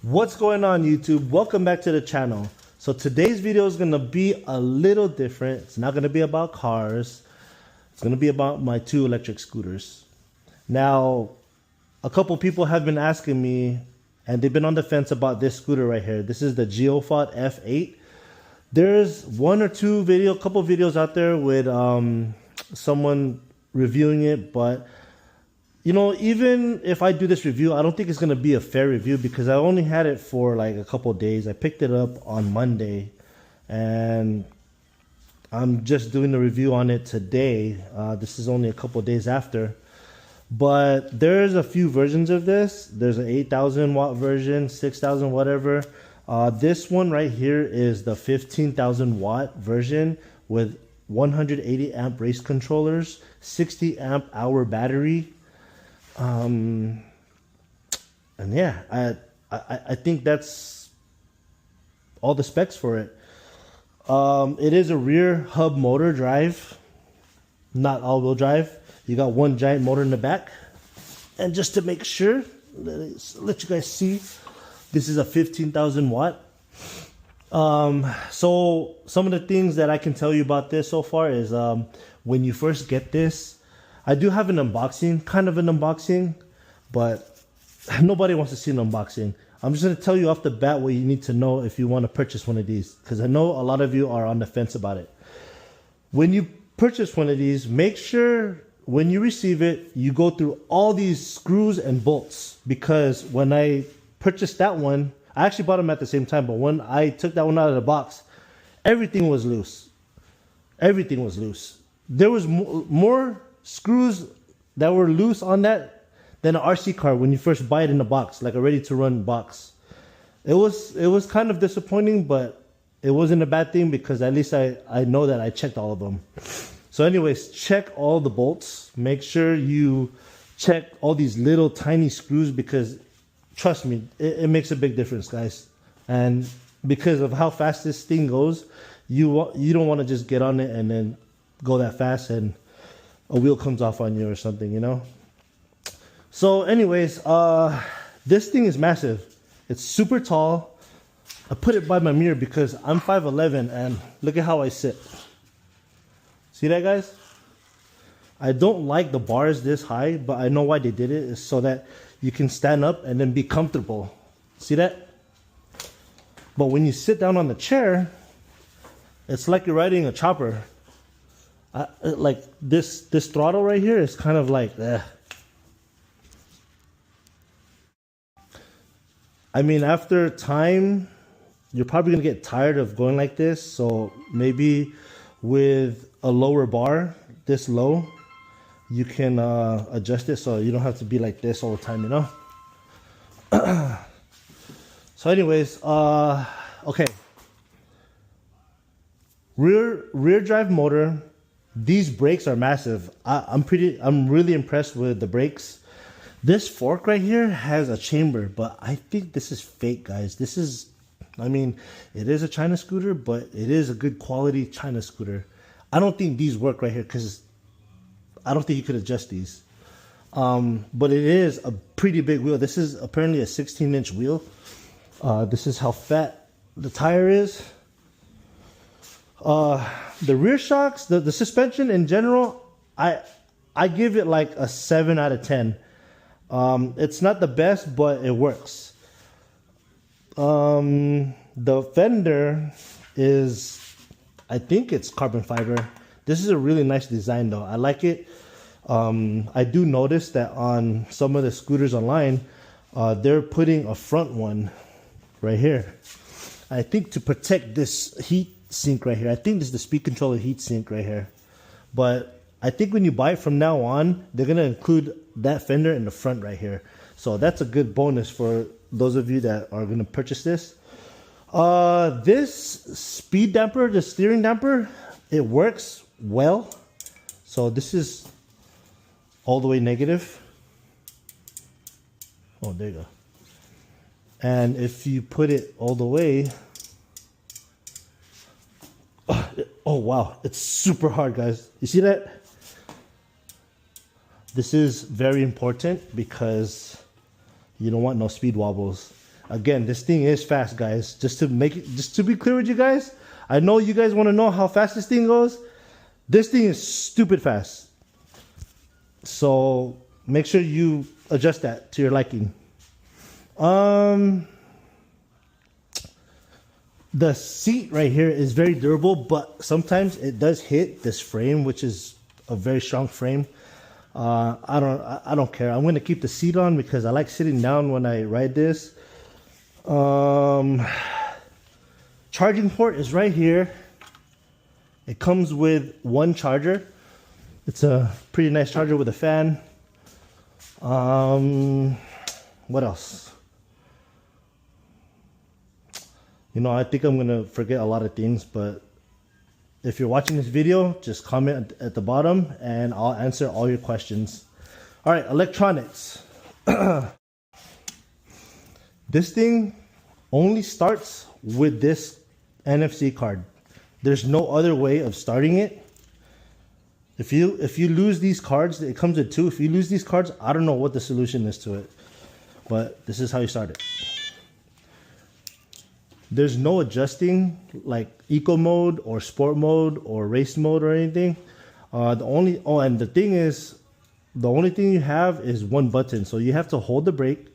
What's going on, YouTube? Welcome back to the channel. So today's video is going to be a little different. It's not going to be about cars. It's going to be about my two electric scooters. Now, a couple people have been asking me, and they've been on the fence about this scooter right here. This is the Geofought F8. There's one or two a couple videos out there with someone reviewing it, but you know, even if I do this review, I don't think it's going to be a fair review because I only had it for like a couple of days. I picked it up on Monday and I'm just doing the review on it today. This is only a couple of days after. But there's a few versions of this. There's an 8,000 watt version, 6,000, whatever. This one right here is the 15,000 watt version with 180 amp race controllers, 60 amp hour battery. And yeah, I think that's all the specs for it. It is a rear hub motor drive, not all-wheel drive. You got one giant motor in the back. And just to make sure, let you guys see, this is a 15,000 watt. So some of the things that I can tell you about this so far is when you first get this, I do have an unboxing, kind of an unboxing, but nobody wants to see an unboxing. I'm just going to tell you off the bat what you need to know if you want to purchase one of these, because I know a lot of you are on the fence about it. When you purchase one of these, make sure when you receive it, you go through all these screws and bolts, because when I purchased that one, I actually bought them at the same time, but when I took that one out of the box, everything was loose. Everything was loose. There was more screws that were loose on that than an RC car when you first buy it in the box, like a ready-to-run box. It was kind of disappointing, but it wasn't a bad thing because at least I know that I checked all of them. So anyways, check all the bolts. Make sure you check all these little tiny screws because trust me, it makes a big difference, guys. And because of how fast this thing goes, you don't want to just get on it and then go that fast and a wheel comes off on you or something, you know? So anyways, this thing is massive. It's super tall. I put it by my mirror because I'm 5'11", and look at how I sit. See that, guys? I don't like the bars this high, but I know why they did it. Is so that you can stand up and then be comfortable. See that? But when you sit down on the chair, it's like you're riding a chopper. Like this throttle right here is kind of like, I mean, after time, you're probably gonna get tired of going like this. So maybe with a lower bar, this low, you can adjust it so you don't have to be like this all the time, you know? So anyways, okay. Rear drive motor. These brakes are massive. I'm really impressed with the brakes. This fork right here has a chamber, but I think this is fake, guys. This is, I mean, it is a China scooter, but it is a good quality China scooter. I don't think these work right here because I don't think you could adjust these. But it is a pretty big wheel. This is apparently a 16-inch wheel. This is how fat the tire is. The rear shocks, the suspension in general, I give it like a 7 out of 10. It's not the best, but it works. The fender is, I think it's carbon fiber. This is a really nice design though. I like it. I do notice that on some of the scooters online, they're putting a front one right here. I think to protect this heat sink right here. I think this is the speed controller heat sink right here. But I think when you buy it from now on, they're going to include that fender in the front right here. So that's a good bonus for those of you that are going to purchase this. This speed damper, the steering damper, it works well. So this is all the way negative. Oh, there you go. And if you put it all the way, oh wow, it's super hard, guys. You see that? This is very important because you don't want no speed wobbles. Again, this thing is fast, guys. Just to be clear with you guys, I know you guys want to know how fast this thing goes. This thing is stupid fast. So make sure you adjust that to your liking. The seat right here is very durable, but sometimes it does hit this frame, which is a very strong frame. I don't care. I'm gonna keep the seat on because I like sitting down when I ride this. Charging port is right here. It comes with one charger. It's a pretty nice charger with a fan. What else? You know, I think I'm gonna forget a lot of things, but if you're watching this video, just comment at the bottom and I'll answer all your questions. All right, electronics. This thing only starts with this NFC card. There's no other way of starting it. If you lose these cards, it comes with two. If you lose these cards, I don't know what the solution is to it, but this is how you start it. There's no adjusting like eco mode or sport mode or race mode or anything. And the thing is, the only thing you have is one button. So you have to hold the brake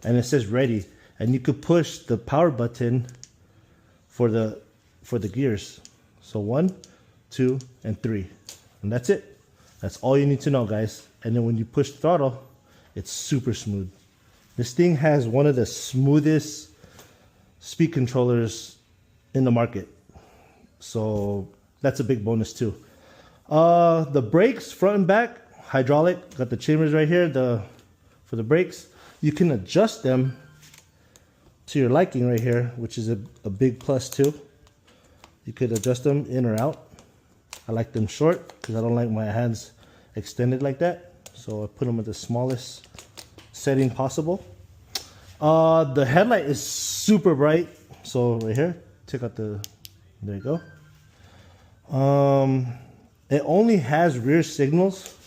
and it says ready. And you could push the power button for the gears. So 1, 2, and 3. And that's it. That's all you need to know, guys. And then when you push throttle, it's super smooth. This thing has one of the smoothest speed controllers in the market, so that's a big bonus too. The brakes, front and back, hydraulic. Got the chambers right here for the brakes. You can adjust them to your liking right here, which is a big plus too. You could adjust them in or out. I like them short because I don't like my hands extended like that, so I put them at the smallest setting possible. The headlight is super bright. So right here, take out there you go. It only has rear signals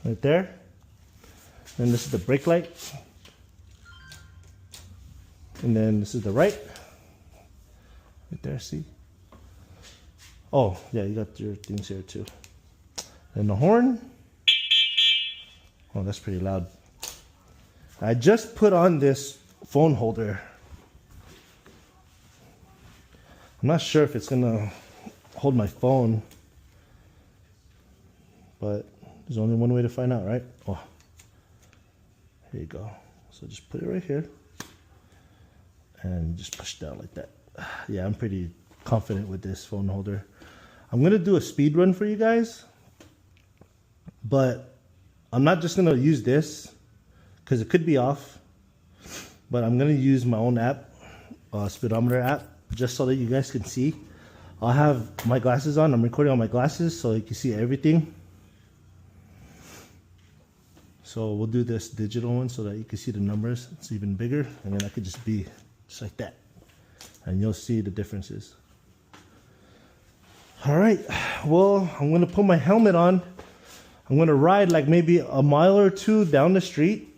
right there. And this is the brake light. And then this is the right there, see? Oh, yeah, you got your things here too. And the horn. Oh, that's pretty loud. I just put on this phone holder. I'm not sure if it's gonna hold my phone, but there's only one way to find out, right? Oh, here you go. So just put it right here and just push down like that. Yeah, I'm pretty confident with this phone holder. I'm gonna do a speed run for you guys, but I'm not just gonna use this because it could be off, but I'm gonna use my own app, speedometer app, just so that you guys can see. I'll have my glasses on. I'm recording on my glasses so you can see everything. So we'll do this digital one so that you can see the numbers. It's even bigger, and then I could just be just like that, and you'll see the differences. All right, well, I'm gonna put my helmet on. I'm gonna ride like maybe a mile or two down the street.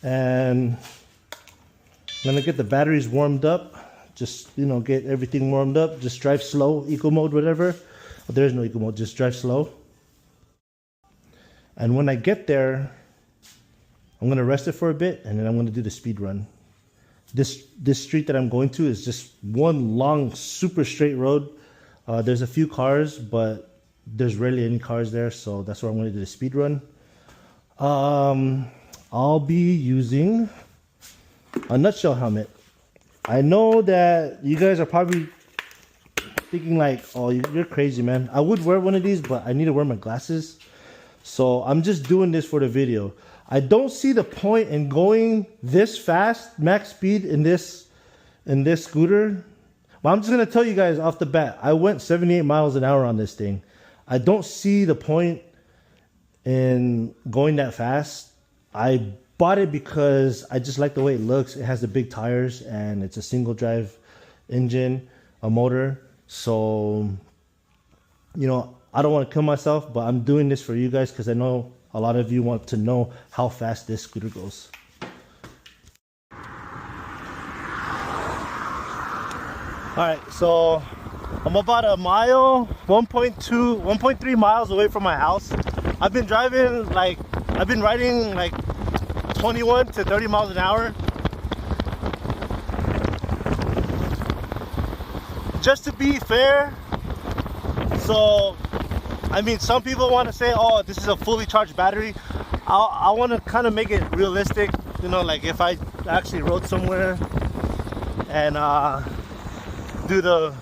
And I'm gonna get the batteries warmed up. Just, you know, get everything warmed up. Just drive slow, eco mode, whatever. But there is no eco mode, just drive slow. And when I get there, I'm gonna rest it for a bit and then I'm gonna do the speed run. This street that I'm going to is just one long, super straight road. There's a few cars, but there's rarely any cars there, so that's where I'm gonna do the speed run. I'll be using a nutshell helmet. I know that you guys are probably thinking like, oh, you're crazy, man. I would wear one of these, but I need to wear my glasses. So I'm just doing this for the video. I don't see the point in going this fast, max speed in this scooter. Well, I'm just gonna tell you guys off the bat, I went 78 miles an hour on this thing. I don't see the point in going that fast. I bought it because I just like the way it looks. It has the big tires and it's a single drive engine, a motor. So, you know, I don't want to kill myself, but I'm doing this for you guys because I know a lot of you want to know how fast this scooter goes. Alright, so I'm about a mile, 1.3 miles away from my house. I've been riding like 21 to 30 miles an hour. Just to be fair, so I mean, some people want to say, oh, this is a fully charged battery. I want to kind of make it realistic, you know, like if I actually rode somewhere and do the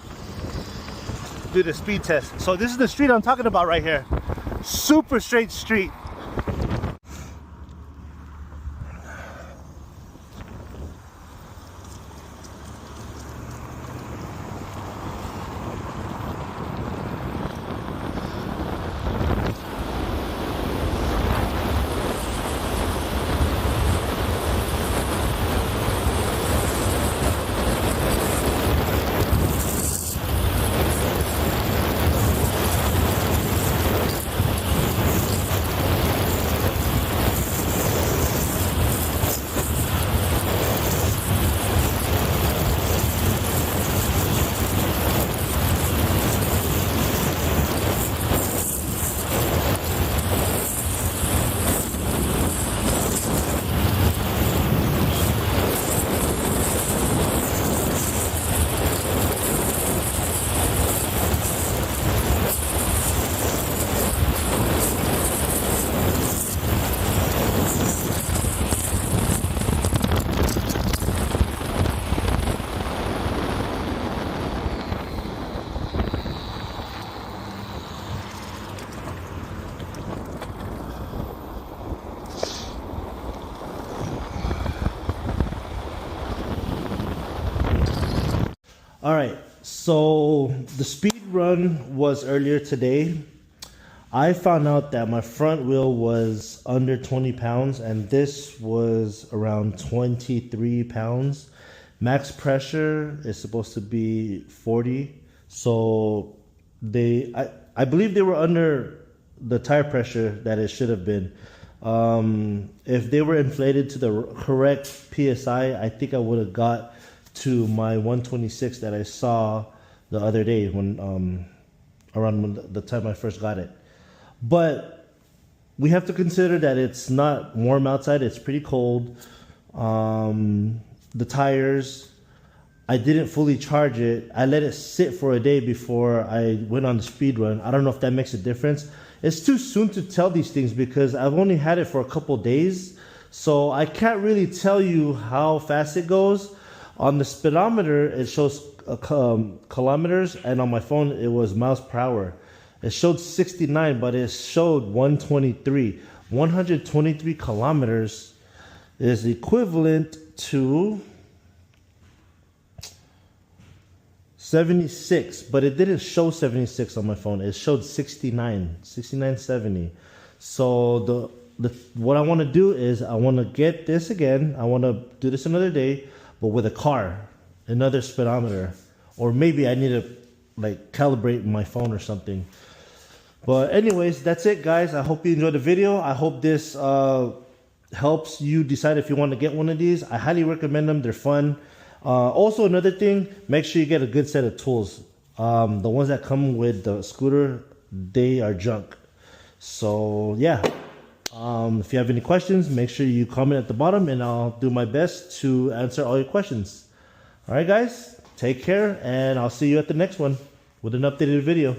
speed test. So this is the street I'm talking about right here. Super straight street. All right, so the speed run was earlier today. I found out that my front wheel was under 20 pounds and this was around 23 pounds. Max pressure is supposed to be 40. So I believe they were under the tire pressure that it should have been. If they were inflated to the correct PSI, I think I would have got to my 126 that I saw the other day when around the time I first got it. But we have to consider that it's not warm outside, it's pretty cold. The tires, I didn't fully charge it. I let it sit for a day before I went on the speed run. I don't know if that makes a difference. It's too soon to tell these things because I've only had it for a couple days. So I can't really tell you how fast it goes. On the speedometer, it shows kilometers, and on my phone, it was miles per hour. It showed 69, but it showed 123. 123 kilometers is equivalent to 76, but it didn't show 76 on my phone. It showed 69.70. So what I want to do is I want to get this again. I want to do this another day, but with a car, another speedometer, or maybe I need to like calibrate my phone or something. But anyways, that's it, guys. I hope you enjoyed the video. I hope this helps you decide if you want to get one of these. I highly recommend them. They're fun. Also, another thing, make sure you get a good set of tools. The ones that come with the scooter, they are junk. So yeah. If you have any questions, make sure you comment at the bottom and I'll do my best to answer all your questions. All right, guys, take care and I'll see you at the next one with an updated video.